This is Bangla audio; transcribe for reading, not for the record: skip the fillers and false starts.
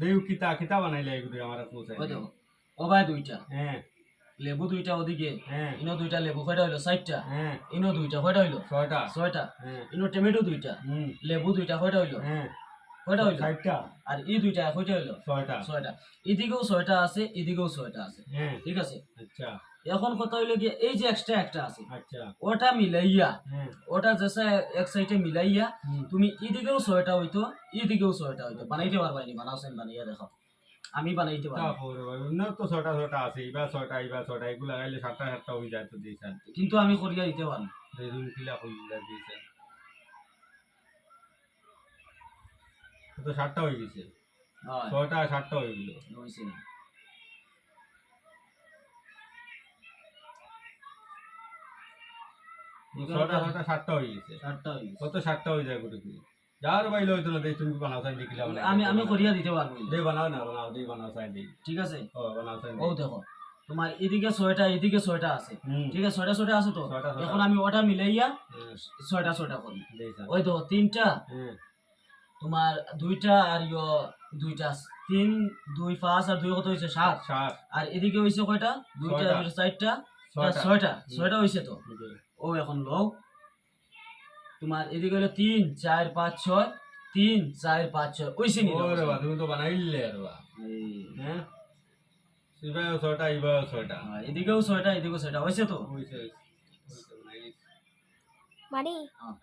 দেউ কিতা কিতা বানাইলে এগুলো আমার পৌঁছাই ওই দেখো ও ভাই দুইটা হ্যাঁ লেবু দুইটা ওদিকে হ্যাঁ ইনো দুইটা লেবু কয়টা হইলো 60টা হ্যাঁ ইনো দুইটা কয়টা হইলো ছয়টা 6টা হ্যাঁ ইনো টমেটো দুইটা হুম লেবু দুইটা কয়টা হইলো হ্যাঁ কয়টা হইলো 60টা আর ই দুইটা কয়টা হইলো ছয়টা 6টা এদিকেও 6টা আছে এদিকেও 6টা আছে হ্যাঁ ঠিক আছে আচ্ছা এখন কথা হইলো গিয়ে এই যে এক্সট্রা একটা আছে আচ্ছা ওটা মিলাইয়া হ্যাঁ ওটা জেসা এক সাইডে মিলাইয়া হুম তুমি এদিকেও 6টা হইতো এদিকেও 6টা হইতো বানাইতে পারবা নি বানাওছেন বানাইয়া দেখো আমি বানাইতে পারবো তারপরে অন্য তো ছয়টা ছয়টা আছে এইবার ছয়টা এগুলো লাগাইলে সাতটা সাতটা হয়ে যায় তো দিয়েছেন কিন্তু আমি করিয়া দিতে পারবো দেখুন কিলা হয়ে দিয়েছেন তো সাতটা হয়ে গেছে হয় ছয়টা সাতটা হয়ে গেল হইছে না ছয়টা ছয়টা সাতটা হয়ে গেছে 7টা হয়ে গেছে কত সাতটা হয়ে যায় গোটে দিন যার বাইলে হইতো না দেখ তুমি বানাও সাইন দেখিলা আমি করিয়া দিতে পারবো দে বানাও না বানাও দে বানাও সাইন দে ঠিক আছে ও বানাও সাইন ও দেখো তোমার এদিকে 6টা এদিকে 6টা আছে হুম ঠিক আছে 6টা আছে তো ছয়টা ছয়টা। এখন আমি ওটা মিলাইয়া হ্যাঁ 6টা করি দেইছেন ওই দেখো 3টা হ্যাঁ তোমার 2টা আর 2টা 3 2 5 আর 2 কত হইছে 7 সাত আর এদিকে হইছে কয়টা 2টা ছয়টা। 4টা ছয়টা। 6টা হইছে তো ও এখন লও তোমার এদিকে হলো 3 4 5 6 3 4 5 6 ওইছে নি ওরে বাবা তুমি তো বানাইলে রে বাবা হ্যাঁ এবার ছয়টা এবার ছয়টা এদিকেও 6টা এদিকেও 6টা হইছে তো হইছে মানে হ্যাঁ